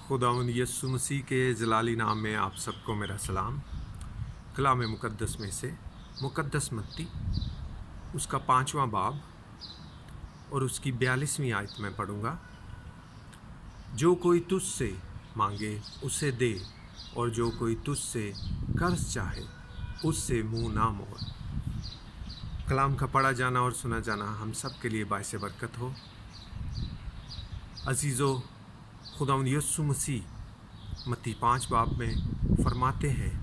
खुदावंद यीशु मसीह के जलाली नाम में आप सबको मेरा सलाम। कलाम मुक़द्दस में से मुक़द्दस मत्ती उसका 5वां बाब और उसकी 42वीं आयत में पढ़ूँगा। जो कोई तुझसे मांगे उसे दे, और जो कोई तुझसे कर्ज चाहे उससे मुँह ना मोड़। कलाम का पढ़ा जाना और सुना जाना हम सब के लिए बाइस बरकत हो। अजीज़ो, खुदावंद यीशु मसीह मत्ती 5 बाब में फरमाते हैं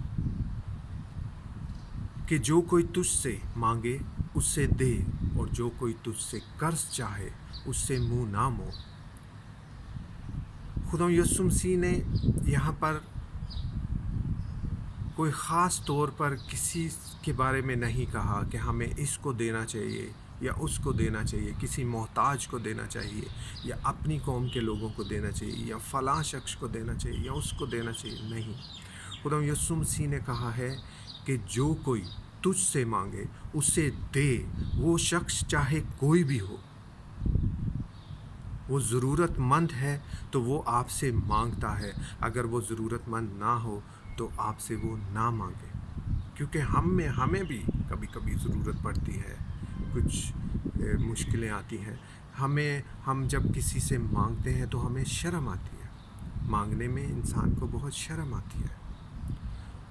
कि जो कोई तुझसे मांगे उससे दे, और जो कोई तुझसे कर्ज चाहे उससे मुंह ना मोड़। खुदावंद यीशु मसीह ने यहाँ पर कोई ख़ास तौर पर किसी के बारे में नहीं कहा कि हमें इसको देना चाहिए या उसको देना चाहिए, किसी मोहताज को देना चाहिए या अपनी कौम के लोगों को देना चाहिए या फ़लाँ शख्स को देना चाहिए या उसको देना चाहिए। नहीं, खुदावंद यीशु मसीह ने कहा है कि जो कोई तुझसे मांगे उसे दे। वो शख्स चाहे कोई भी हो, वो ज़रूरतमंद है तो वो आपसे मांगता है। अगर वो ज़रूरतमंद ना हो तो आपसे वो ना मांगे, क्योंकि हमें भी कभी कभी ज़रूरत पड़ती है, कुछ मुश्किलें आती हैं। हम जब किसी से मांगते हैं तो हमें शर्म आती है। मांगने में इंसान को बहुत शर्म आती है।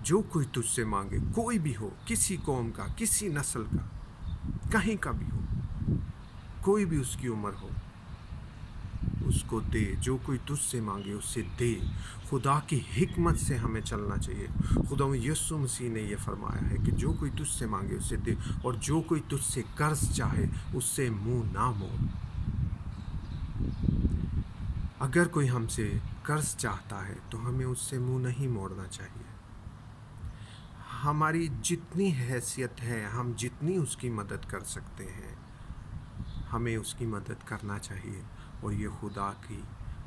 जो कोई तुझसे मांगे, कोई भी हो, किसी कौम का, किसी नस्ल का, कहीं का भी हो, कोई भी उसकी उम्र हो, उसको दे। जो कोई तुझसे मांगे उससे दे। खुदा की हिकमत से हमें चलना चाहिए। खुदावंद यीशु मसीह ने यह फरमाया है कि जो कोई तुझसे मांगे उससे दे, और जो कोई तुझसे कर्ज चाहे उससे मुंह ना मोड़। अगर कोई हमसे कर्ज चाहता है तो हमें उससे मुंह नहीं मोड़ना चाहिए। हमारी जितनी हैसियत है, हम जितनी उसकी मदद कर सकते हैं, हमें उसकी मदद करना चाहिए। और ये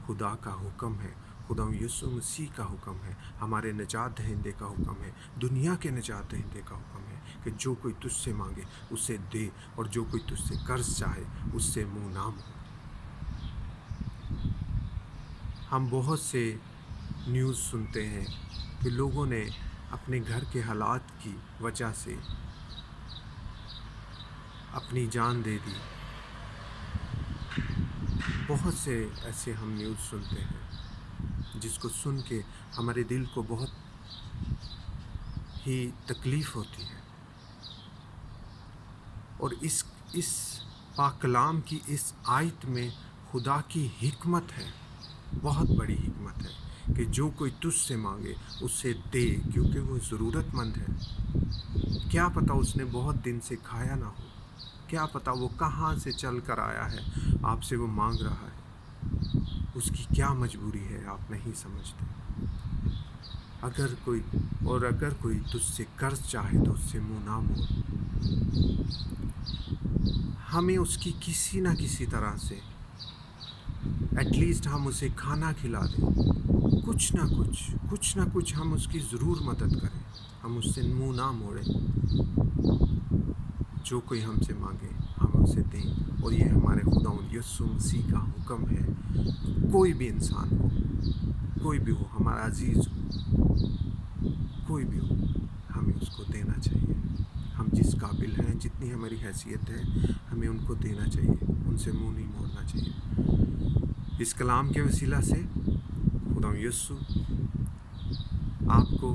खुदा का हुक्म है, खुदावंद यीशु मसीह का हुक्म है, हमारे निजात दहिंदे का हुक्म है, दुनिया के निजात दहिंदे का हुक्म है कि जो कोई तुझसे मांगे उसे दे, और जो कोई तुझसे कर्ज चाहे उससे मुंह ना मोड़। हम बहुत से न्यूज़ सुनते हैं कि लोगों ने अपने घर के हालात की वजह से अपनी जान दे दी। बहुत से ऐसे हम न्यूज़ सुनते हैं जिसको सुन के हमारे दिल को बहुत ही तकलीफ़ होती है। और इस पाक कलाम की इस आयत में खुदा की हिकमत है, बहुत बड़ी हिकमत है कि जो कोई तुझसे मांगे उससे दे, क्योंकि वो ज़रूरतमंद है। क्या पता उसने बहुत दिन से खाया ना हो, क्या पता वो कहाँ से चल कर आया है, आपसे वो मांग रहा है। उसकी क्या मजबूरी है आप नहीं समझते। अगर कोई तुझसे कर्ज चाहे तो उससे मुंह ना मोड़। हमें उसकी किसी ना किसी तरह से एटलीस्ट हम उसे खाना खिला दें, कुछ ना कुछ हम उसकी ज़रूर मदद करें, हम उससे मुंह ना मोड़ें। जो कोई हमसे मांगे हम उसे दें, और ये हमारे खुदावंद यीशु मसीह का हुक्म है। कोई भी इंसान हो, कोई भी हो, हमारा अजीज़ हो, कोई भी हो, हमें उसको देना चाहिए। हम जिस काबिल हैं, जितनी हमारी हैसियत है, हमें उनको देना चाहिए, उनसे मुंह नहीं मोड़ना चाहिए। इस कलाम के वसीला से खुदावंद यीशु आपको,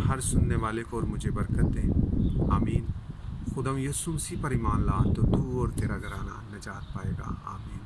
हर सुनने वाले को और मुझे बरकत दे। आमीन। खुदावंद यीशु मसीह पर ईमान ला तो तू और तेरा घराना निजात पाएगा। आमीन।